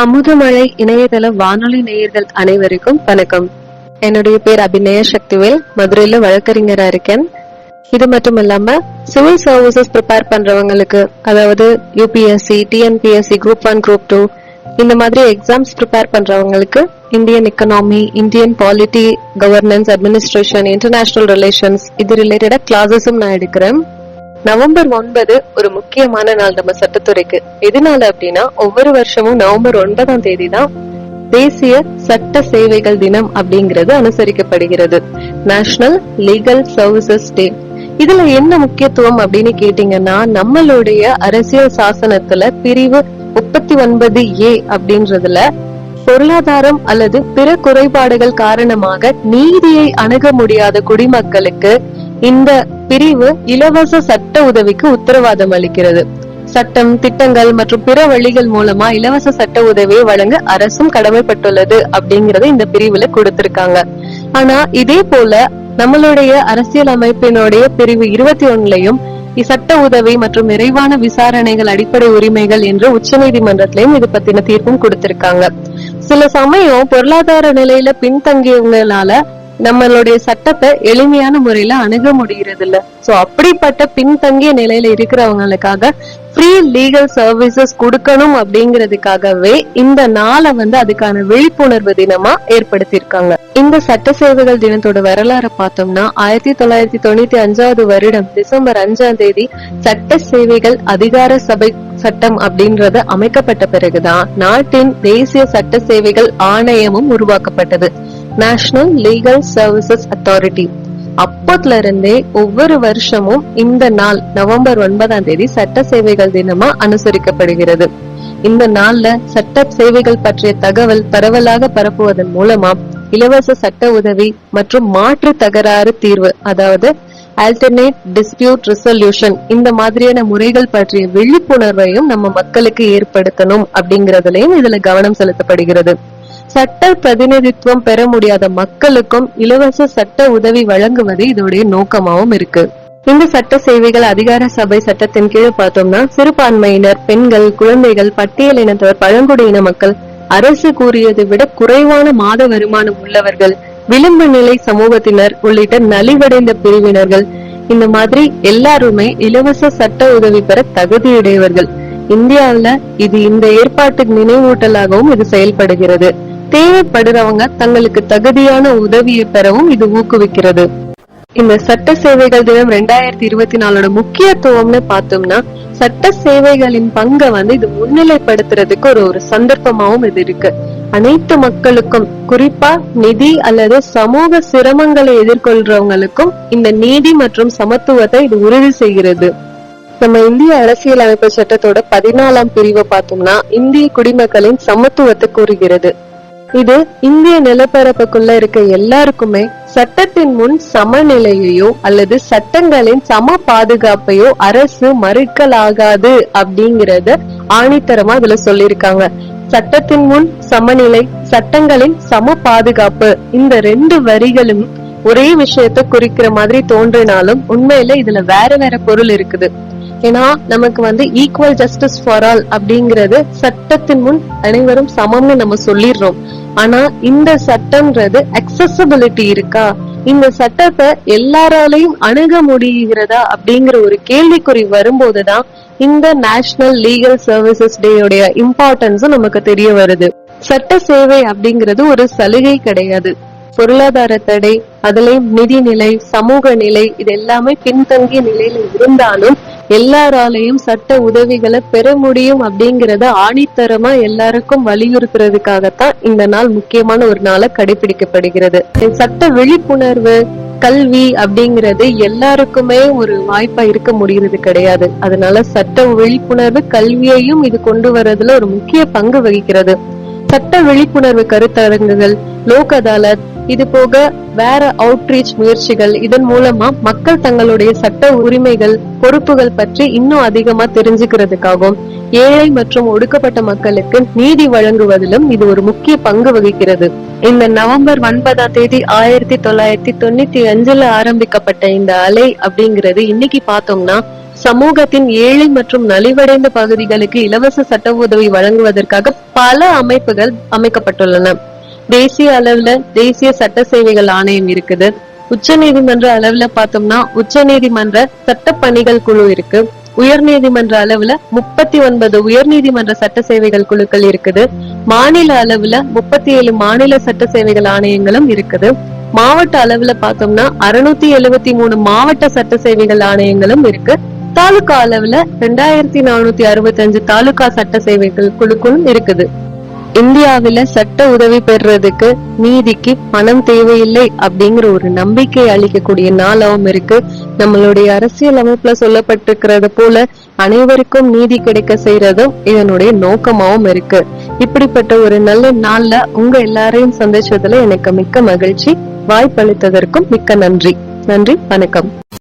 அமுதமழை இணையதள வானொலி நேயர்கள் அனைவருக்கும் வணக்கம். என்னுடைய பேர் அபிநய சக்திவேல். மதுரையில வழக்கறிஞரா இருக்கேன். இது மட்டும் இல்லாம சிவில் சர்வீசஸ் ப்ரிப்பேர் பண்றவங்களுக்கு, அதாவது யூபிஎஸ்சி, டிஎன்பிஎஸ்சி, குரூப் 1, குரூப் 2 இந்த மாதிரி எக்ஸாம்ஸ் ப்ரிப்பேர் பண்றவங்களுக்கு Indian economy, Indian polity, governance, administration, international relations இது ரிலேட்டடா கிளாஸஸும் நான் எடுக்கிறேன். நவம்பர் 9 ஒரு முக்கியமான நாள் நம்ம சட்டத்துறைக்கு. எதனால அப்படின்னா, ஒவ்வொரு வருஷமும் நவம்பர் 9ஆம் தேதி தான் தேசிய சட்ட சேவைகள் தினம் அப்படிங்கிறது அனுசரிக்கப்படுகிறது. நேஷனல் லீகல் சர்வீசஸ் டே. இதுல என்ன முக்கியத்துவம் அப்படின்னு கேட்டீங்கன்னா, நம்மளுடைய அரசியல் சாசனத்துல பிரிவு 39A அப்படின்றதுல பொருளாதாரம் அல்லது பிற குறைபாடுகள் காரணமாக நீதியை அணுக முடியாத குடிமக்களுக்கு இந்த பிரிவு இலவச சட்ட உதவிக்கு உத்தரவாதம் அளிக்கிறது. சட்டம், திட்டங்கள் மற்றும் பிற வழிகள் மூலமா இலவச சட்ட உதவியை வழங்க அரசும் கடமைப்பட்டுள்ளது அப்படிங்கறத இந்த பிரிவுல கொடுத்திருக்காங்க. ஆனா இதே போல நம்மளுடைய அரசியல் அமைப்பினுடைய பிரிவு 21லயும் சட்ட உதவி மற்றும் விரைவான விசாரணைகள் அடிப்படை உரிமைகள் என்று உச்சநீதிமன்றத்திலையும் இது பத்தின தீர்ப்பும் கொடுத்திருக்காங்க. சில சமயம் பொருளாதார நிலையில பின்தங்கியவங்களால நம்மளுடைய சட்டத்தை எளிமையான முறையில அணுக முடிகிறது இல்ல. சோ அப்படிப்பட்ட பின்தங்கிய நிலையில இருக்கிறவங்களுக்காக ஃப்ரீ லீகல் சர்வீசஸ் கொடுக்கணும் அப்படிங்கறதுக்காகவே இந்த நாளை அதுக்கான விழிப்புணர்வு தினமா ஏற்படுத்தியிருக்காங்க. இந்த சட்ட சேவைகள் தினத்தோட வரலாறு பார்த்தோம்னா, 1995 வருடம் டிசம்பர் 5ஆம் தேதி சட்ட சேவைகள் அதிகார சபை சட்டம் அப்படின்றது அமைக்கப்பட்ட பிறகுதான் நாட்டின் தேசிய சட்ட சேவைகள் ஆணையமும் உருவாக்கப்பட்டது. National legal services authority. அப்போதுல இருந்தே ஒவ்வொரு வருஷமும் இந்த நாள் நவம்பர் 9ஆம் தேதி சட்ட சேவைகள் தினமா அனுசரிக்கப்படுகிறது. இந்த நாள்ல சட்ட சேவைகள் பற்றிய தகவல் பரவலாக பரப்புவதன் மூலமா இலவச சட்ட உதவி மற்றும் மாற்று தகராறு தீர்வு, அதாவது ஆல்டர்னேட் டிஸ்பியூட் ரெசல்யூஷன் இந்த மாதிரியான முறைகள் பற்றிய விழிப்புணர்வையும் நம்ம மக்களுக்கு ஏற்படுத்தணும் அப்படிங்கறதுலயும் இதுல கவனம் செலுத்தப்படுகிறது. சட்ட பிரதிநிதித்துவம் பெற முடியாத மக்களுக்கும் இலவச சட்ட உதவி வழங்குவது இதோடைய நோக்கமாவும் இருக்கு. இந்த சட்ட சேவைகள் அதிகார சபை சட்டத்தின் கீழ் பார்த்தோம்னா, சிறுபான்மையினர், பெண்கள், குழந்தைகள், பட்டியலினத்தவர், பழங்குடியின மக்கள், அரசு கூறியதை விட குறைவான மாத வருமானம் உள்ளவர்கள், விளிம்பு நிலை சமூகத்தினர் உள்ளிட்ட நலிவடைந்த பிரிவினர்கள், இந்த மாதிரி எல்லாருமே இலவச சட்ட உதவி பெற தகுதியுடையவர்கள். இந்தியாவில இது இந்த ஏற்பாட்டுக்கு நினைவூட்டலாகவும் இது செயல்படுகிறது. தேவைப்படுறவங்க தங்களுக்கு தகுதியான உதவியை பெறவும் இது ஊக்குவிக்கிறது. இந்த சட்ட சேவைகள் தினம் 2024 முக்கியத்துவம்னு பார்த்தோம்னா, சட்ட சேவைகளின் பங்கை இது முன்னிலைப்படுத்துறதுக்கு ஒரு சந்தர்ப்பமாவும் இது இருக்கு. அனைத்து மக்களுக்கும், குறிப்பா நிதி அல்லது சமூக சிரமங்களை எதிர்கொள்றவங்களுக்கும் இந்த நீதி மற்றும் சமத்துவத்தை இது உறுதி செய்கிறது. நம்ம இந்திய அரசியல் அமைப்பு சட்டத்தோட 14ஆம் பிரிவை பார்த்தோம்னா, இந்திய குடிமக்களின் சமத்துவத்தை கூறுகிறது. இது இந்திய நிலப்பரப்புக்குள்ள இருக்க எல்லாருக்குமே சட்டத்தின் முன் சமநிலையையோ அல்லது சட்டங்களின் சம பாதுகாப்பையோ அரசு மறுக்கலாகாது அப்படிங்கறத ஆணித்தரமா இதுல சொல்லிருக்காங்க. சட்டத்தின் முன் சமநிலை, சட்டங்களின் சம பாதுகாப்பு, இந்த 2 வரிகளும் ஒரே விஷயத்த குறிக்கிற மாதிரி தோன்றினாலும் உண்மையில இதுல வேற வேற பொருள் இருக்குது. ஏன்னா நமக்கு ஈக்குவல் ஜஸ்டிஸ் ஃபார் ஆல் அப்படிங்கறது சட்டத்தின் முன் அனைவரும் சமம்னு நம்ம சொல்லிடுறோம். ஆனா இந்த சட்டம்ன்றது அக்சசபிலிட்டி இருக்கா, இந்த சட்டத்தை எல்லாராலையும் அணுக முடிகிறதா அப்படிங்கிற ஒரு கேள்விக்குறி வரும்போதுதான் இந்த நேஷனல் லீகல் சர்வீசஸ் டேயோட இம்பார்ட்டன்ஸ் நமக்கு தெரிய வருது. சட்ட சேவை அப்படிங்கிறது ஒரு சலுகை கிடையாது. பொருளாதார தடை, அதுலயும் நிதி நிலை, சமூக நிலை, இது எல்லாமே பின்தங்கிய நிலையில இருந்தாலும் எல்லாராலையும் சட்ட உதவிகளை பெற முடியும் அப்படிங்கறத ஆணித்தரமா எல்லாருக்கும் வலியுறுத்துறதுக்காகத்தான் இந்த நாள் முக்கியமான ஒரு நாளை கடைபிடிக்கப்படுகிறது. சட்ட விழிப்புணர்வு, கல்வி அப்படிங்கிறது எல்லாருக்குமே ஒரு வாய்ப்பா இருக்க முடிகிறது கிடையாது. அதனால சட்ட விழிப்புணர்வு, கல்வியையும் இது கொண்டு வரதுல ஒரு முக்கிய பங்கு வகிக்கிறது. சட்ட விழிப்புணர்வு கருத்தரங்குகள், லோக் அதாலத், இது போக வேற அவுட்ரீச் முயற்சிகள், இதன் மூலமா மக்கள் தங்களுடைய சட்ட உரிமைகள், பொறுப்புகள் பற்றி இன்னும் அதிகமா தெரிஞ்சுக்கிறதுக்காகவும் ஏழை மற்றும் ஒடுக்கப்பட்ட மக்களுக்கு நீதி வழங்குவதிலும் இது ஒரு முக்கிய பங்கு வகிக்கிறது. இந்த நவம்பர் 9ஆம் தேதி 1995 ஆரம்பிக்கப்பட்ட இந்த அலை அப்படிங்கிறது இன்னைக்கு பார்த்தோம்னா சமூகத்தின் ஏழை மற்றும் நலிவடைந்த பகுதிகளுக்கு இலவச சட்ட உதவி வழங்குவதற்காக பல அமைப்புகள் அமைக்கப்பட்டுள்ளன. தேசிய அளவுல தேசிய சட்ட சேவைகள் ஆணையம் இருக்குது. உச்ச நீதிமன்ற அளவுல பார்த்தோம்னா உச்ச நீதிமன்ற சட்ட பணிகள் குழு இருக்கு. உயர் நீதிமன்ற அளவுல 39 உயர் நீதிமன்ற சட்ட சேவைகள் குழுக்கள் இருக்குது. மாநில அளவுல 37 மாநில சட்ட சேவைகள் ஆணையங்களும் இருக்குது. மாவட்ட அளவுல பார்த்தோம்னா 673 மாவட்ட சட்ட சேவைகள் ஆணையங்களும் இருக்கு. தாலுகா அளவுல 2465 தாலுகா சட்ட சேவைகள் குழுக்களும் இருக்குது. இந்தியாவில சட்ட உதவி பெறுறதுக்கு நீதிக்கு பணம் தேவையில்லை அப்படிங்கிற ஒரு நம்பிக்கை அளிக்கக்கூடிய நாளாவும் இருக்கு. நம்மளுடைய அரசியல் அமைப்புல சொல்லப்பட்டிருக்கிறது போல அனைவருக்கும் நீதி கிடைக்க செய்யறதும் இதனுடைய நோக்கமாவும் இருக்கு. இப்படிப்பட்ட ஒரு நல்ல நாள்ல உங்க எல்லாரையும் சந்திச்சதுல எனக்கு மிக்க மகிழ்ச்சி. வாய்ப்பளித்ததற்கும் மிக்க நன்றி. நன்றி, வணக்கம்.